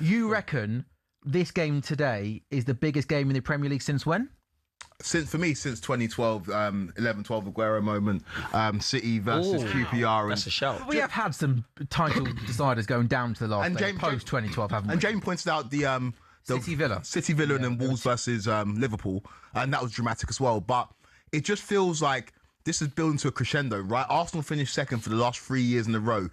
You reckon this game today is the biggest game in the Premier League since when? For me, since 2012, 11-12 Aguero moment, City versus QPR. That's a shout. We have had some title deciders going down to the last day, post 2012, haven't we? And James pointed out the City Villa, and then Wolves versus Liverpool, and that was dramatic as well. But it just feels like this is building to a crescendo, right? Arsenal finished second for the last 3 years in a row.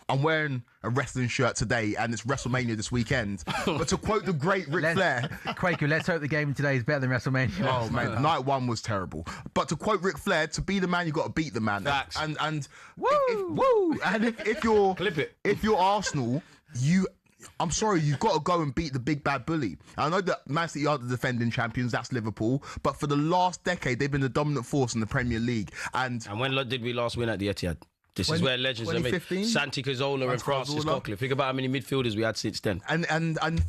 I'm wearing a wrestling shirt today, and it's WrestleMania this weekend. But to quote the great Ric Flair... Quaker, let's hope the game today is better than WrestleMania. Oh, man, night one was terrible. But to quote Ric Flair, to be the man, you got to beat the man. Facts. And if you're... Clip it. If you're Arsenal, I'm sorry, you've got to go and beat the big bad bully. I know that Man City are the defending champions, that's Liverpool, but for the last decade, they've been the dominant force in the Premier League. And when did we last win at the Etihad? This is where legends are made. Santi Cazorla and Francis Coquelin. Think about how many midfielders we had since then. And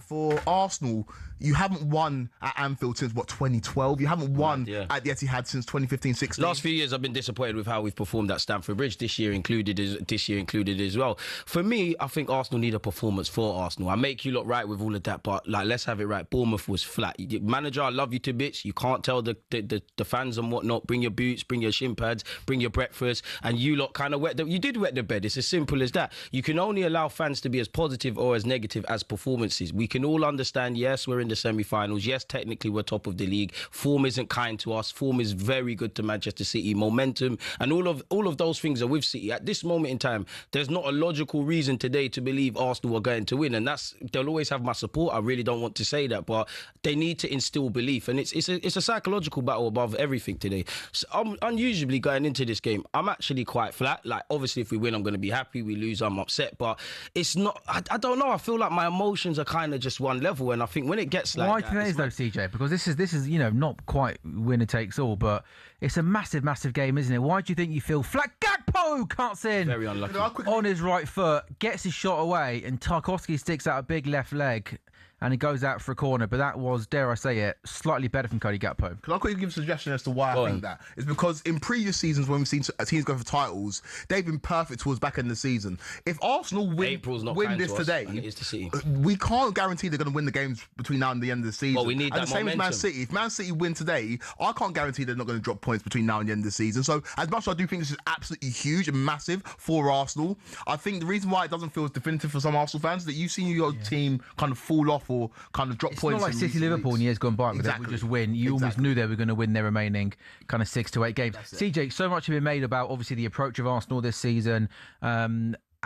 for Arsenal, you haven't won at Anfield since 2012. You haven't won at the Etihad since 2015-16. Last few years, I've been disappointed with how we've performed at Stamford Bridge. This year included as well. For me, I think Arsenal need a performance for Arsenal. I make you look right with all of that, but let's have it right. Bournemouth was flat. Manager, I love you to bits. You can't tell the fans and whatnot. Bring your boots, bring your shin pads, bring your breakfast, and you lot kind of you did wet the bed. It's as simple as that. You can only allow fans to be as positive or as negative as performances. We can all understand, yes, we're in the semi-finals. Yes, technically we're top of the league. Form isn't kind to us. Form is very good to Manchester City. Momentum and all of those things are with City. At this moment in time, there's not a logical reason today to believe Arsenal are going to win, and they'll always have my support. I really don't want to say that, but they need to instill belief, and it's a psychological battle above everything today. So I'm unusually going into this game. I'm actually quite flat. Like, obviously, if we win, I'm going to be happy. We lose, I'm upset. But it's not... I don't know. I feel like my emotions are kind of just one level. And I think when it gets like Why do you think that is, though, CJ? Because this is not quite winner takes all, but it's a massive, massive game, isn't it? Why do you think you feel flat? Gakpo cuts in very unlucky on his right foot, gets his shot away, and Tarkowski sticks out a big left leg, and he goes out for a corner. But that was, dare I say it, slightly better from Cody Gakpo. Can I quickly give a suggestion as to why I think that? It's because in previous seasons when we've seen teams go for titles, they've been perfect towards back end of the season. If Arsenal win this today, we can't guarantee they're going to win the games between now and the end of the season. Well, we need that the same momentum. as Man City. If Man City win today, I can't guarantee they're not going to drop points between now and the end of the season. So as much as I do think this is absolutely huge and massive for Arsenal, I think the reason why it doesn't feel as definitive for some Arsenal fans is that you've seen your team kind of fall off or kind of drop it's points. It's not like City Liverpool in years gone by, but they would just win. You almost knew they were going to win their remaining kind of 6 to 8 games. CJ, so much has been made about obviously the approach of Arsenal this season.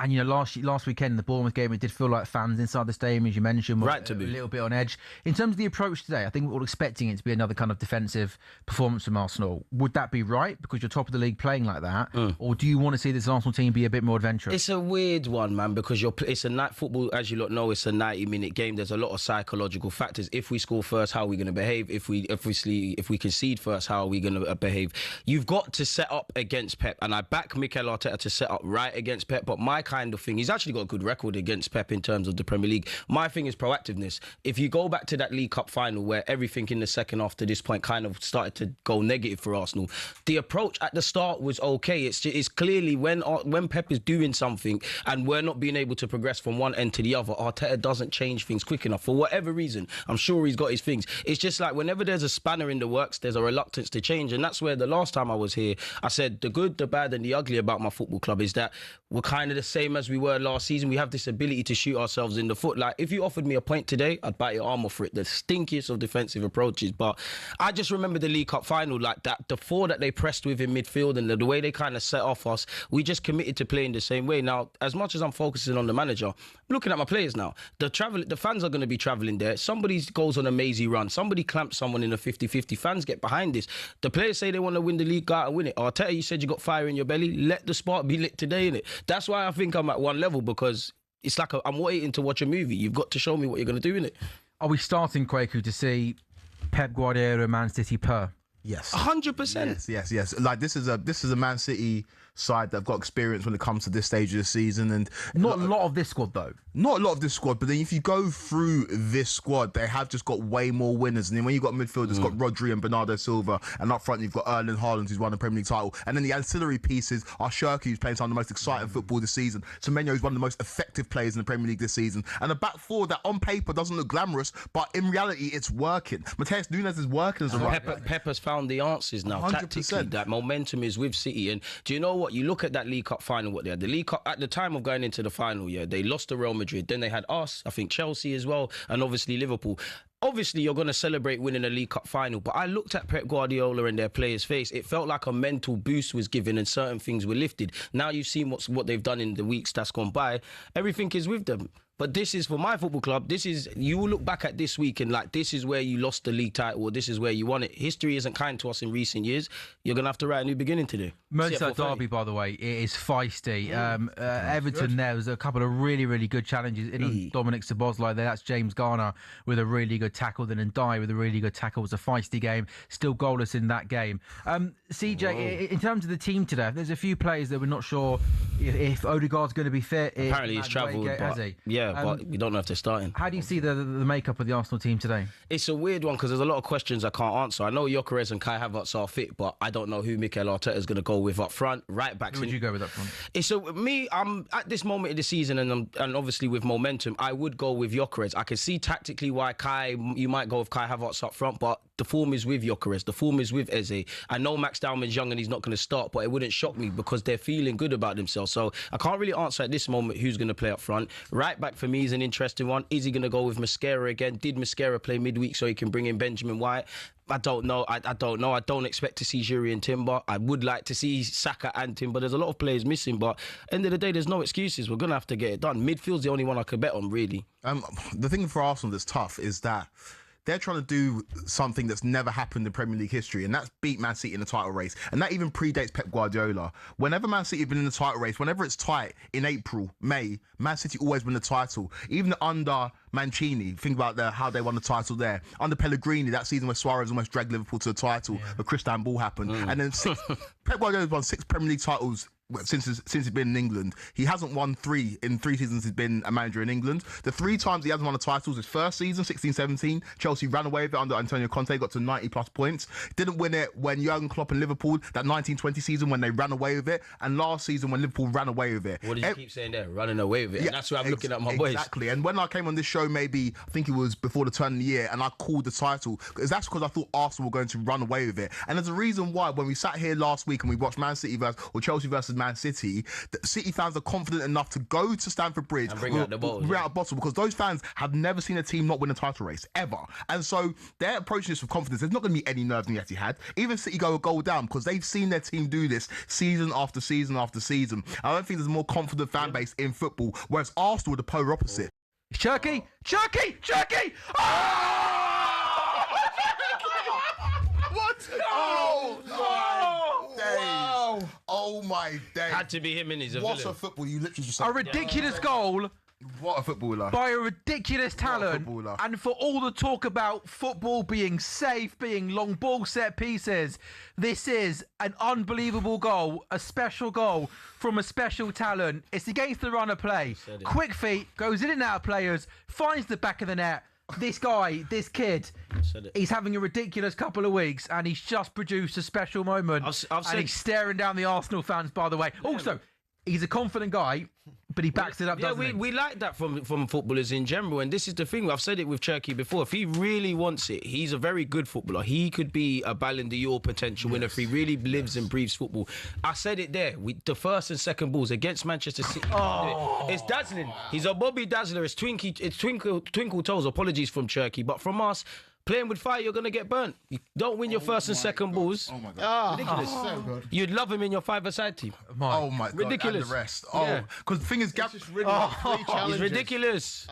And, last weekend, in the Bournemouth game, it did feel like fans inside the stadium, as you mentioned, were a little bit on edge. In terms of the approach today, I think we're all expecting it to be another kind of defensive performance from Arsenal. Would that be right, because you're top of the league playing like that? Or do you want to see this Arsenal team be a bit more adventurous? It's a weird one, man, because it's a night football, as you lot know, it's a 90-minute game. There's a lot of psychological factors. If we score first, how are we going to behave? If we concede first, how are we going to behave? You've got to set up against Pep, and I back Mikel Arteta to set up right against Pep, but my kind of thing, he's actually got a good record against Pep in terms of the Premier League. My thing is proactiveness. If you go back to that League Cup final where everything in the second half to this point kind of started to go negative for Arsenal, the approach at the start was okay. It's clearly when Pep is doing something and we're not being able to progress from one end to the other, Arteta doesn't change things quick enough for whatever reason. I'm sure he's got his things. It's just like whenever there's a spanner in the works, there's a reluctance to change, and that's where the last time I was here, I said the good, the bad and the ugly about my football club is that we're kind of the same as we were last season. We have this ability to shoot ourselves in the foot. Like, if you offered me a point today, I'd bite your arm off for it. The stinkiest of defensive approaches. But I just remember the League Cup final, like that, the 4 that they pressed with in midfield and the way they kind of set off us, we just committed to playing the same way. Now, as much as I'm focusing on the manager, I'm looking at my players now. The fans are going to be travelling there. Somebody goes on a mazy run. Somebody clamps someone in a 50-50. Fans get behind this. The players say they want to win the league, go out and win it. Arteta, you said you got fire in your belly. Let the spark be lit today, innit? That's why I think I'm at one level, because it's like I'm waiting to watch a movie. You've got to show me what you're going to do in it. Are we starting, Kwaku, to see Pep Guardiola and Man City per? Yes, 100%. Yes. Like this is a Man City side that've got experience when it comes to this stage of the season, and not a lot of this squad though. Not a lot of this squad, but then if you go through this squad, they have just got way more winners. And then when you've got midfield, it's got Rodri and Bernardo Silva, and up front you've got Erling Haaland, who's won the Premier League title. And then the ancillary pieces are Shirky, who's playing some of the most exciting football this season. Semenyo is one of the most effective players in the Premier League this season. And a back four that on paper doesn't look glamorous, but in reality it's working. Mateus Nunes is working as a right back. Pepper's found the answers now. 100%. Tactically, that momentum is with City. And do you know what? You look at that League Cup final, what they had. The League Cup, at the time of going into the final, they lost to Real Madrid. Then they had us, I think Chelsea as well, and obviously Liverpool. Obviously, you're going to celebrate winning a League Cup final, but I looked at Pep Guardiola and their players' face. It felt like a mental boost was given and certain things were lifted. Now you've seen what they've done in the weeks that's gone by. Everything is with them. But this is, for my football club, you will look back at this week and like, this is where you lost the league title, or this is where you won it. History isn't kind to us in recent years. You're going to have to write a new beginning today. Merseyside derby, by the way, it is feisty. Everton, there was a couple of really, really good challenges. Dominic Szoboszlai there, that's James Garner with a really good tackle. Then Ndiaye with a really good tackle. It was a feisty game. Still goalless in that game. CJ, in terms of the team today, there's a few players that we're not sure if Odegaard's going to be fit. Apparently he's travelled, but we don't know if they're starting. How do you see the makeup of the Arsenal team today? It's a weird one because there's a lot of questions I can't answer. I know Gyökeres and Kai Havertz are fit, but I don't know who Mikel Arteta is going to go with up front. Right back. Who would you go with up front? I'm at this moment of the season, and obviously with momentum, I would go with Gyökeres. I can see tactically why you might go with Kai Havertz up front, but the form is with Gyökeres. The form is with Eze. I know Max Dowman's young and he's not going to start, but it wouldn't shock me because they're feeling good about themselves. So I can't really answer at this moment who's going to play up front. Right back for me is an interesting one. Is he going to go with Mosquera again? Did Mosquera play midweek so he can bring in Benjamin White? I don't know. I don't know. I don't expect to see Juri and Timber. I would like to see Saka and Timber. There's a lot of players missing, but end of the day, there's no excuses. We're going to have to get it done. Midfield's the only one I could bet on, really. The thing for Arsenal that's tough is that they're trying to do something that's never happened in Premier League history, and that's beat Man City in the title race. And that even predates Pep Guardiola. Whenever Man City have been in the title race, whenever it's tight in April, May, Man City always win the title. Even under Mancini, think about how they won the title there. Under Pellegrini, that season where Suarez almost dragged Liverpool to the title, where Christian Ball happened. And then Pep Guardiola's won 6 Premier League titles since he's been in England. He hasn't won 3 in 3 seasons he's been a manager in England. The 3 times he hasn't won the titles, his first season, 16-17, Chelsea ran away with it under Antonio Conte, got to 90 plus points. Didn't win it when Jurgen Klopp and Liverpool, that 19-20 season when they ran away with it, and last season when Liverpool ran away with it. What did you keep saying there? Running away with it. Yeah, and that's where I'm looking at my boys. Exactly. And when I came on this show, maybe, I think it was before the turn of the year, and I called the title, that's because I thought Arsenal were going to run away with it. And there's a reason why, when we sat here last week and we watched Chelsea versus Man City, the City fans are confident enough to go to Stamford Bridge, and bring out the bottle, because those fans have never seen a team not win a title race ever, and so they're approaching this with confidence. There's not going to be any nerves in the Etihad. Even City go a goal down because they've seen their team do this season after season after season. I don't think there's a more confident fan base in football, whereas Arsenal are the polar opposite. Cherky! What? Oh my day. Had to be him in his What a football. You literally just said. A ridiculous goal. What a footballer. By a ridiculous talent. And for all the talk about football being safe, being long ball set pieces, this is an unbelievable goal, a special goal from a special talent. It's against the run of play. Quick feet, goes in and out of players, finds the back of the net. This guy, this kid, he's having a ridiculous couple of weeks, and he's just produced a special moment. And he's staring down the Arsenal fans, by the way. Also, he's a confident guy, but he backs it up, doesn't he? We like that from footballers in general, and this is the thing. I've said it with Cherky before. If he really wants it, he's a very good footballer. He could be a Ballon d'Or potential winner if he really lives and breathes football. I said it there. The first and second balls against Manchester City. It's dazzling. He's a Bobby Dazzler. It's twinkle toes. Apologies from Cherky, but from us, playing with fire, you're going to get burnt. You don't win your first and second balls. Oh, my God. Ridiculous. So good. You'd love him in your five-a-side team. Oh, my God. Ridiculous. And the rest. Because the thing is, He's ridiculous.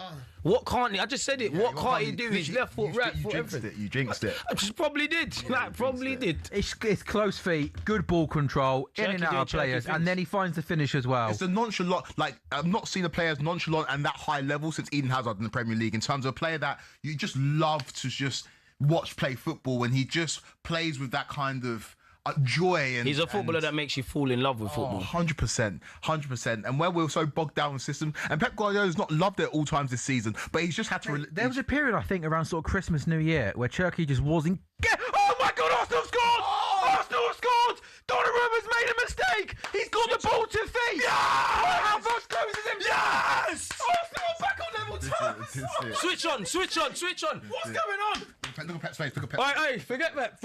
What can't he? I just said it. Yeah, what can't he do? He's left foot, right foot, everything. You jinxed it. I just probably did. Probably did. It's close feet, good ball control, in and out of players, and then he finds the finish as well. It's the nonchalant. Like, I've not seen a player as nonchalant and that high level since Eden Hazard in the Premier League, in terms of a player that you just love to just watch play football when he just plays with that kind of joy. And he's a footballer that makes you fall in love with football. 100%, 100%. And where we're so bogged down with system, and Pep Guardiola's not loved it at all times this season, but he's just had to. There was a period, I think, around sort of Christmas, New Year, where Turkey just wasn't. Oh my God! Arsenal scored! Arsenal scored! Donnarumma's made a mistake. He's got the ball to feet. Yes! Havertz closes him. Yes! Arsenal back on level terms. Switch on. What's going on? Look at Pep's face. Look at Pep's All right, forget Pep.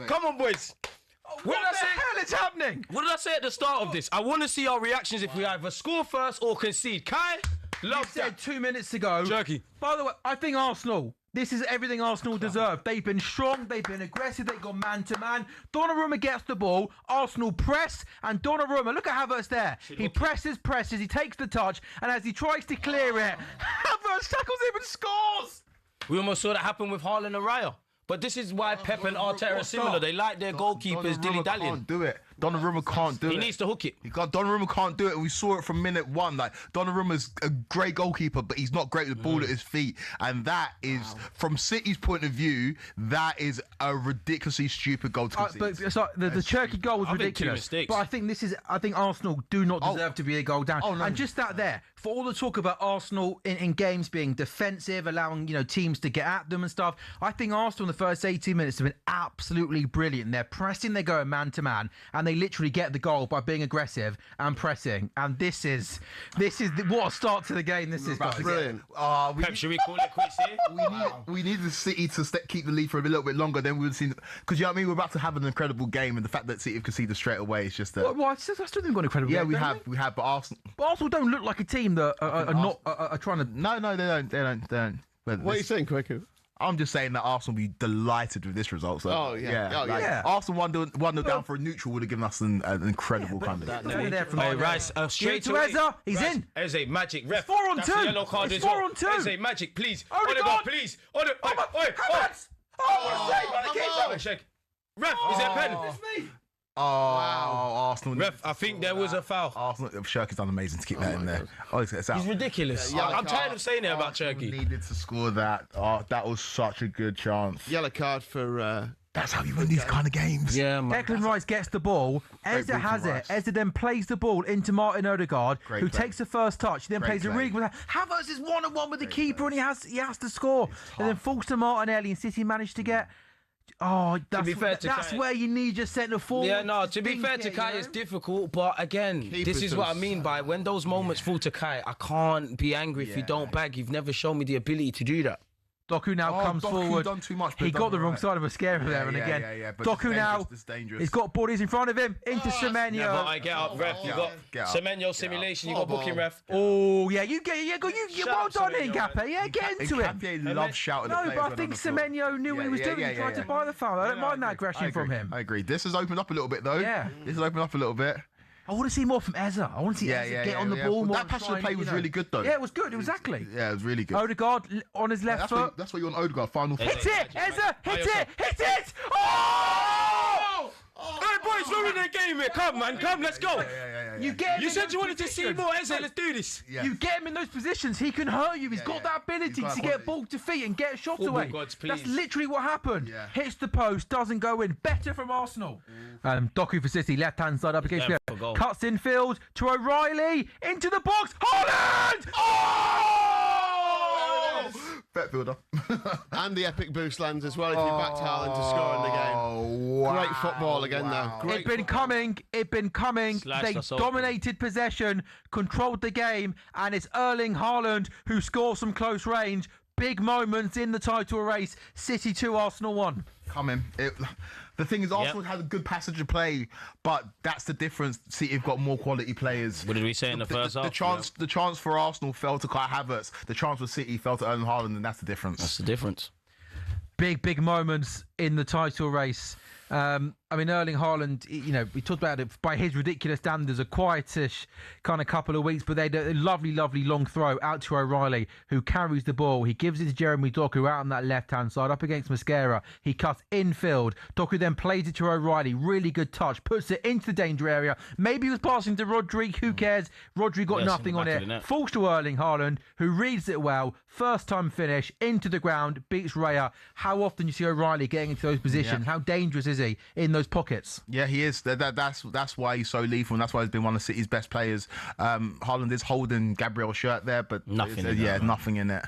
Come on, boys. What the hell is happening? What did I say at the start of this? I want to see our reactions if we either score first or concede. Kai, You said 2 minutes ago. Jerky. By the way, I think Arsenal. This is everything Arsenal deserve. They've been strong, they've been aggressive, they've gone man-to-man. Donnarumma gets the ball, Arsenal press, and Donnarumma, look at Havertz there. He presses, he takes the touch, and as he tries to clear it, Havertz tackles him and scores! We almost saw that happen with Haaland and Raya. But this is why Pep and Arteta are similar. They like their goalkeepers dilly-dallying. Can't do it. Donnarumma can't do it. He needs to hook it. Donnarumma can't do it. We saw it from minute one. Like, Donnarumma's a great goalkeeper, but he's not great with the ball at his feet. And that is, from City's point of view, that is a ridiculously stupid goal to concede. But it's like the Turkey goal was ridiculous. But I think Arsenal do not deserve to be a goal down. No. And just that there, for all the talk about Arsenal in games being defensive, allowing teams to get at them and stuff, I think Arsenal in the first 18 minutes have been absolutely brilliant. They're pressing, they're going man to man, and they literally get the goal by being aggressive and pressing. And this is what a start to the game. This is brilliant. Pep, should we call it quits here? We need the City to keep the lead for a little bit longer. Then we would see, because you know what I mean. We're about to have an incredible game, and the fact that City have conceded straight away is just. Well, I still think we've got an incredible game. Yeah, we have, but Arsenal. But Arsenal don't look like a team that are trying to. No, they don't. What are you saying, Kweku? I'm just saying that Arsenal will be delighted with this result. So, Arsenal 1-0 down for a neutral would have given us an incredible kind of. Hey, Rice, straight to Eze. He's in. Eze, magic, ref. 4-on-2. Yellow card It's as well. 4-on-2. Eze, magic, please. Odegaard, please. Havertz. What a save. Ref, is there a pen? Wow, Arsenal. Ref, I think there was a foul. Arsenal, Shirky's done amazing to keep that in there. It's out. He's ridiculous. I'm tired of saying it about Turkey. Needed to score that. That was such a good chance. Yellow card for... That's how you win these kind of games. Yeah, man. Declan Rice gets the ball. Eze has it. Eze then plays the ball into Martin Odegaard, who takes the first touch. He then plays a rig with Havertz is 1-on-1 with the keeper, and he has to score. And then falls to Martinelli, and City managed to get. That's where you need your centre forward. Yeah, no, to be fair to Kai, it's difficult, but again, this is what I mean by when those moments fall to Kai, I can't be angry if you don't bag. You've never shown me the ability to do that. Doku now comes forward. Done too much, he got the wrong side of a scare there, and again, Doku now, he's got bodies in front of him, into Semenyo. Yeah, but I get up, ref. You got Semenyo simulation. You got booking, ref. Oh yeah, you well done here, Gappe. Yeah, get into it. Gappe loves shouting. No, but I think Semenyo knew what he was doing. He tried to buy the foul. I don't mind that aggression from him. I agree. This has opened up a little bit, though. Yeah, this has opened up a little bit. I want to see more from Eze. I want to see Eze get on the ball more. That passage of play was really good, though. Yeah, it was good. Exactly. Yeah, it was really good. Odegaard on his left foot. That's what you want Odegaard. Final. Hit it, Eze! Hit it! Oh! Hey, boys, we're in the game here. Come, man. Come, let's go. You said you wanted to see more, Eze. Let's do this. You get him in those positions, he can hurt you. He's got that ability to get ball to feet and get a shot away. Gods, that's literally what happened. Hits the post, doesn't go in. Better from Arsenal. Doku for City, left-hand side up against the cuts in field to O'Reilly, into the box. Haaland! Bet builder. And the epic boost lands as well if you backed Haaland to score in the game. Wow. Great football again, though. It'd been coming. They dominated possession, controlled the game, and it's Erling Haaland who scores from close range. Big moments in the title race. City 2, Arsenal 1. Coming. The thing is, Arsenal had a good passage of play, but that's the difference. City have got more quality players. What did we say in the first half? The chance for Arsenal fell to Kai Havertz. The chance for City fell to Erling Haaland, and that's the difference. That's the difference. Big moments in the title race. I mean, Erling Haaland, you know, we talked about it by his ridiculous standards, a quietish kind of couple of weeks, but they did a lovely, lovely long throw out to O'Reilly, who carries the ball. He gives it to Jeremy Doku out on that left-hand side, up against Mosquera. He cuts infield. Doku then plays it to O'Reilly. Really good touch. Puts it into the danger area. Maybe he was passing to Rodri. Who cares? Rodri got nothing on it. Falls to Erling Haaland, who reads it well. First-time finish, into the ground, beats Raya. How often do you see O'Reilly getting into those positions? How dangerous is he in those pockets? Yeah, he is. That's why he's so lethal, and that's why he's been one of City's best players. Haaland is holding Gabriel's shirt there, but nothing in it.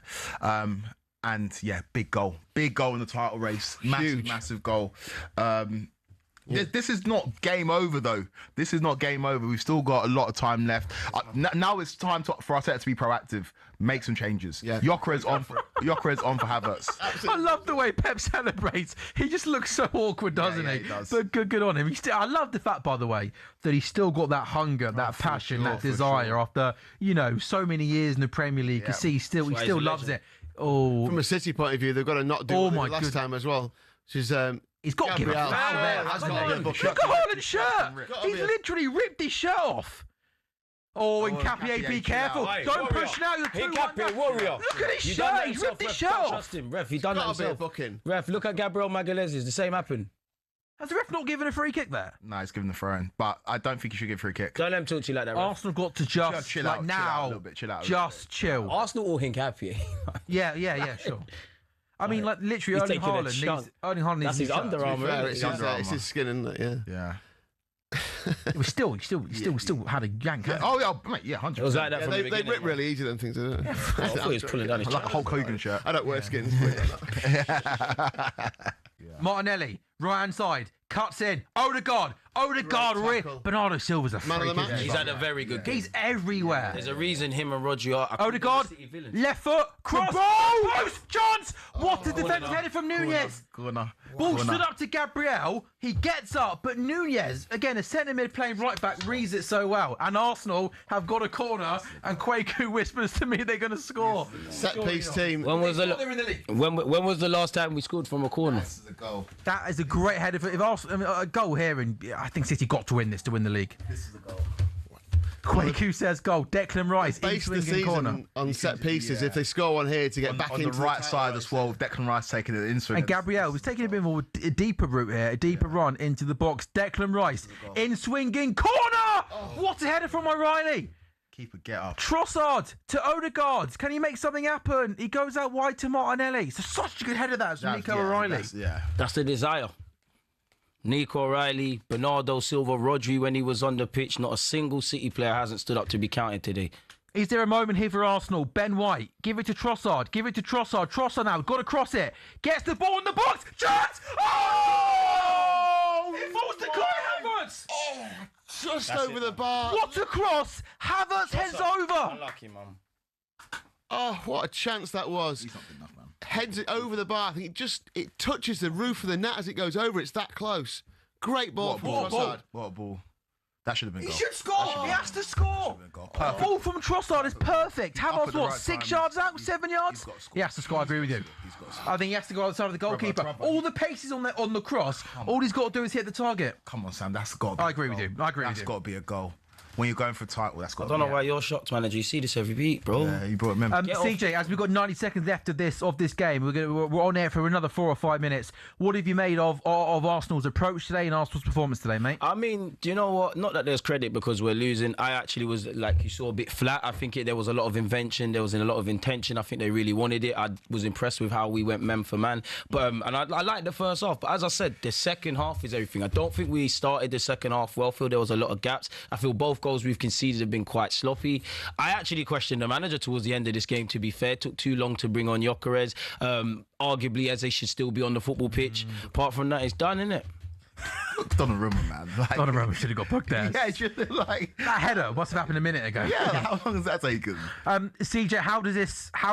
And yeah, big goal in the title race, massive goal. This is not game over, though. This is not game over. We've still got a lot of time left. Now it's time for Arteta to be proactive, make some changes. Yeah. Gyökeres on for Havertz. I love the way Pep celebrates. He just looks so awkward, doesn't he? He does. But good on him. I love the fact, by the way, that he's still got that hunger, that passion, that desire after, you know, so many years in the Premier League. You can see he still loves it. Oh, from a City point of view, they've got to not do what they did last time as well. He's got to give a foul there. Look at Haaland's shirt. He's literally ripped his shirt off. Oh, and Capier, be careful. Don't push now. You're too warrior. Look at his shirt. He's ripped his shirt off. Trust him, ref. He done that himself. Ref, look at Gabriel Magalhaes. The same happened. Has the ref not given a free kick there? No, he's given the throw in, but I don't think he should give a free kick. Don't let him talk to you like that, ref. Arsenal got to just chill like out, now. chill out. Chill. Arsenal all Hincapié. Yeah, sure. I mean, like literally, Erling Haaland needs his underarm. It's his skin, isn't it? Yeah. It was still had a yank. Oh yeah, mate. Yeah, 100%. It was like that from the beginning. They rip really easy, them things, don't they? I thought he was pulling down his like a Hulk Hogan shirt. I don't wear skins. Martinelli, right hand side, cuts in. Odegaard, rip. Bernardo Silva's a freak. He's had a very good game. He's everywhere. There's a reason him and Rodri are. Odegaard, left foot, cross, post, chance. What a defensive header from Nunez. Ball stood up to Gabriel. He gets up, but Nunez, again, a centre mid playing right back, reads it so well. And Arsenal have got a corner, and Kwaku whispers to me they're going to score. Set piece team. When was the last time we scored from a corner? This is a goal. That is a great header. If Arsenal, a goal here, and I think City got to win this to win the league. This is a goal. Kwaku says goal. Declan Rice base the season corner on set pieces. If they score one here to get back into the right side as well, Declan Rice taking it in swing. And Gabriel was taking a bit more a deeper route here, a deeper run into the box. Declan Rice in swinging corner. What a header from O'Reilly. Keeper, get up. Trossard to Odegaard. Can he make something happen? He goes out wide to Martinelli. So such a good header that's from Nico O'Reilly. That's the desire. Nico O'Reilly, Bernardo Silva, Rodri when he was on the pitch. Not a single City player hasn't stood up to be counted today. Is there a moment here for Arsenal? Ben White, give it to Trossard. Trossard now, got to cross it. Gets the ball in the box. Chance! Oh! It falls to Kai Havertz! Just over the bar. What a cross! Havertz heads over! Unlucky, man. Oh, what a chance that was. He's not good enough, man. Heads it over the bar. I think it touches the roof of the net as it goes over. It's that close. Great ball from Trossard. What a ball. That should have been goal. He should score. He has to score. The ball from Trossard is perfect. Havertz, what, 6 yards out, 7 yards? He has to score. I agree with you. I think he has to go outside of the goalkeeper. All the pace is on the cross. All he's got to do is hit the target. Come on, Sam. That's got to be I agree with you. That's got to be a goal. When you're going for a title, that's got to be. I don't know why you're shocked, manager. You see this every week, bro. Yeah, you brought him in. CJ, as we've got 90 seconds left of this game, we're on air for another 4 or 5 minutes. What have you made of Arsenal's approach today and Arsenal's performance today, mate? I mean, do you know what? Not that there's credit because we're losing. I actually was, like you saw, a bit flat. I think there was a lot of invention. There was a lot of intention. I think they really wanted it. I was impressed with how we went man for man. But and I liked the first half. But as I said, the second half is everything. I don't think we started the second half well. I feel there was a lot of gaps. I feel both goals we've conceded have been quite sloppy. I actually questioned the manager towards the end of this game, to be fair. It took too long to bring on Gyökeres. Arguably, as they should still be on the football pitch. Apart from that, it's done, isn't it? Donnarumma, man. Donnarumma should have got booked there. Yeah, just like that header must have happened a minute ago. Yeah, how long has that taken? CJ, how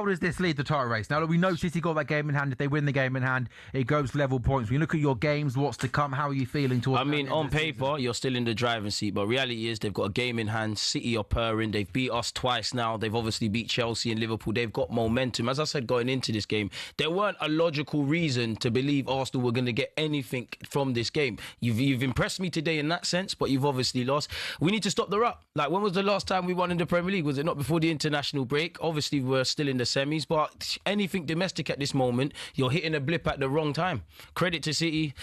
does this lead the title race? Now that we know City got that game in hand, if they win the game in hand, it goes level points. When you look at your games, what's to come? How are you feeling towards? I mean, on paper, you're still in the driving seat, but reality is they've got a game in hand. City are purring. They've beat us twice now. They've obviously beat Chelsea and Liverpool. They've got momentum. As I said, going into this game, there weren't a logical reason to believe Arsenal were going to get anything from this game. You've you've impressed me today in that sense, but you've obviously lost. We need to stop the rut. Like, when was the last time we won in the Premier League? Was it not before the international break? Obviously, we're still in the semis, but anything domestic at this moment, you're hitting a blip at the wrong time. Credit to City.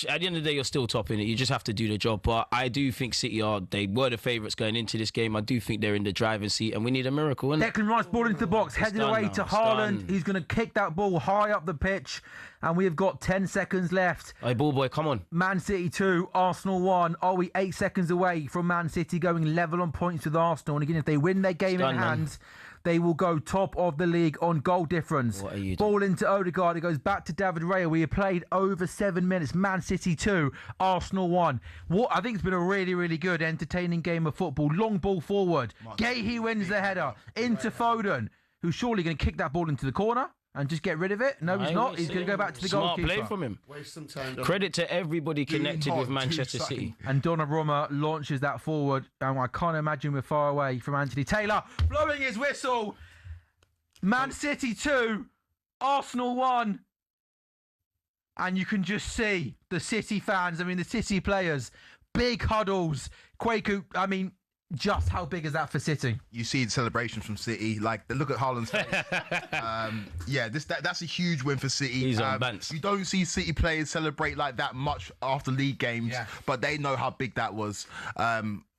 At the end of the day, you're still topping it. You just have to do the job. But I do think City they were the favourites going into this game. I do think they're in the driving seat, and we need a miracle. Declan Rice, ball into the box, headed away to Haaland. He's going to kick that ball high up the pitch, and we have got 10 seconds left. Hey, ball boy, come on. Man City 2, Arsenal 1. Are we 8 seconds away from Man City going level on points with Arsenal? And again, if they win their game in hand, they will go top of the league on goal difference. What are you doing? Ball into Odegaard. It goes back to David Raya. We have played over 7 minutes. Man City 2, Arsenal 1. What I think it's been a really, really good, entertaining game of football. Long ball forward. Gahey wins the header into Foden, who's surely going to kick that ball into the corner and just get rid of it. No, he's not. He's going to go back to the goalkeeper. Smart play from him. Waste some time. Credit to everybody connected with Manchester City. And Donnarumma launches that forward. And I can't imagine we're far away from Anthony Taylor blowing his whistle. Man City 2, Arsenal 1. And you can just see the City fans, the City players, big huddles. Kwaku, just how big is that for City? You see the celebrations from City, like look at Haaland's face. That's a huge win for City. He's on bants. You don't see City players celebrate like that much after league games, but they know how big that was.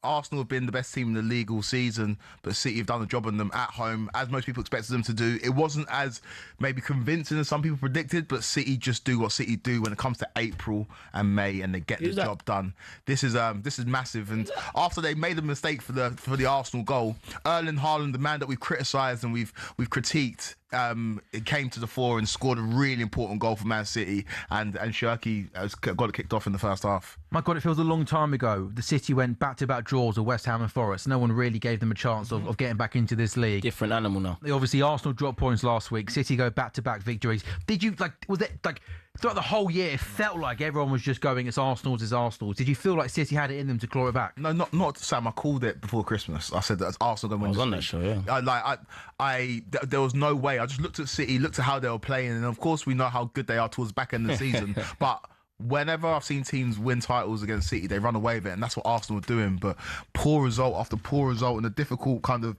Arsenal have been the best team in the league all season, but City have done a job on them at home, as most people expected them to do. It wasn't as maybe convincing as some people predicted, but City just do what City do when it comes to April and May, and they get the job done. This is massive. And after they made a mistake for the Arsenal goal, Erling Haaland, the man that we've criticised and we've critiqued, it came to the fore and scored a really important goal for Man City, and Shirky has got it kicked off in the first half. My God, it feels a long time ago. The City went back-to-back draws of West Ham and Forest. No one really gave them a chance of getting back into this league. Different animal now. Obviously, Arsenal dropped points last week. City go back-to-back victories. Did you, was it, throughout the whole year, it felt like everyone was just going, it's Arsenal's. Did you feel like City had it in them to claw it back? No, not Sam. I called it before Christmas. I said that Arsenal going to win. I was on that show, yeah. There was no way. I just looked at City, looked at how they were playing, and of course we know how good they are towards the back end of the season. But whenever I've seen teams win titles against City, they run away with it, and that's what Arsenal were doing. But poor result after poor result in a difficult kind of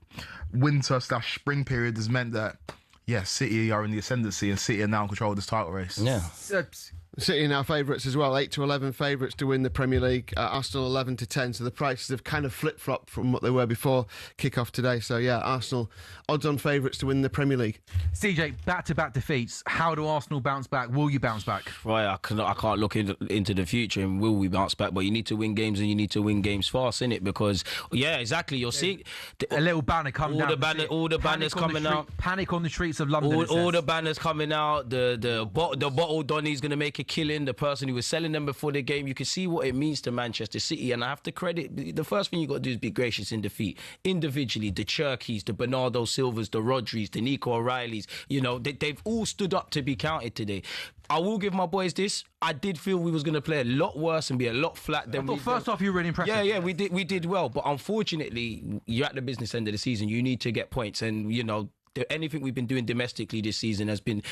winter/spring period has meant that, City are in the ascendancy, and City are now in control of this title race. Yeah. City are now favourites as well, 8-11 favourites to win the Premier League. Arsenal 11-10, so the prices have kind of flip-flopped from what they were before kick-off today. So Arsenal odds-on favourites to win the Premier League. CJ, back-to-back defeats. How do Arsenal bounce back? Will you bounce back? Right, I can't look into the future and will we bounce back, but you need to win games and you need to win games fast, innit? Because, exactly, you're seeing... A little banner coming down. All the banners coming out. Panic on the streets of London. All the banners coming out. The bottle Donny's going to make a killing. The person who was selling them before the game. You can see what it means to Manchester City, and I have to credit, the first thing you got to do is be gracious in defeat. Individually, the Cherkis, the Bernardo Silvas, the Rodris, the Nico O'Reillys, they've all stood up to be counted today. I will give my boys this. I did feel we was going to play a lot worse and be a lot flat than first off, you were really impressive. Yeah, we did well, but unfortunately, you're at the business end of the season. You need to get points, and anything we've been doing domestically this season has been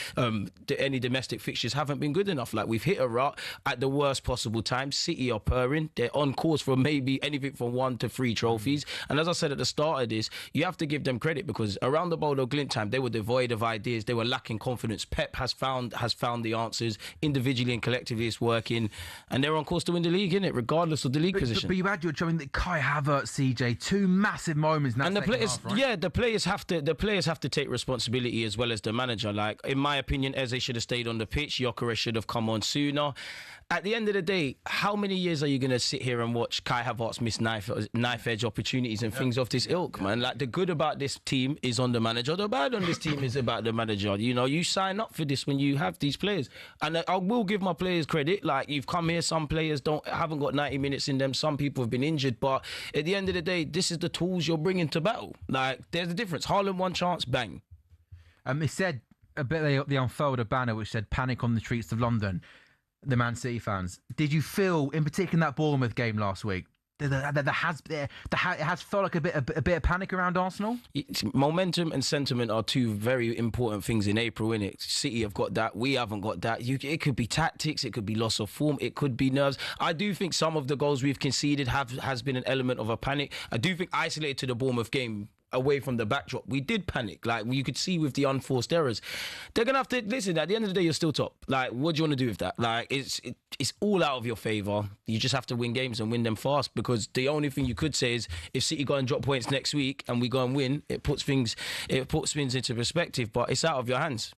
any domestic fixtures haven't been good enough. Like, we've hit a rut at the worst possible time. City are purring. They're on course for maybe anything from 1 to 3 trophies. And as I said at the start of this, you have to give them credit, because around the Bodo Glint time, they were devoid of ideas. They were lacking confidence. Pep has found the answers. Individually and collectively, it's working, and they're on course to win the league, innit? Regardless of the league position. But you had your that Kai Havertz, CJ, 2 massive moments. And the players, the players have to take responsibility as well as the manager. Like, in my opinion, Eze should have stayed on the pitch. Gyökeres should have come on sooner. At the end of the day, how many years are you going to sit here and watch Kai Havertz miss knife edge opportunities and things of this ilk, man? Like, the good about this team is on the manager. The bad on this team is about the manager. You sign up for this when you have these players. And I will give my players credit. Like, you've come here, some players haven't got 90 minutes in them. Some people have been injured. But at the end of the day, this is the tools you're bringing to battle. Like, there's a difference. Haaland, one chance, bang. It said a bit, they unfurled a banner which said "Panic on the streets of London." The Man City fans. Did you feel, in particular in that Bournemouth game last week, it has felt like a bit of panic around Arsenal. Momentum and sentiment are two very important things in April, innit? City have got that. We haven't got that. It could be tactics. It could be loss of form. It could be nerves. I do think some of the goals we've conceded has been an element of a panic. I do think isolated to the Bournemouth game, away from the backdrop, we did panic. Like, you could see with the unforced errors. They're going to have to... Listen, at the end of the day, you're still top. Like, what do you want to do with that? Like, it's all out of your favour. You just have to win games and win them fast, because the only thing you could say is if City go and drop points next week and we go and win, it puts things into perspective, but it's out of your hands.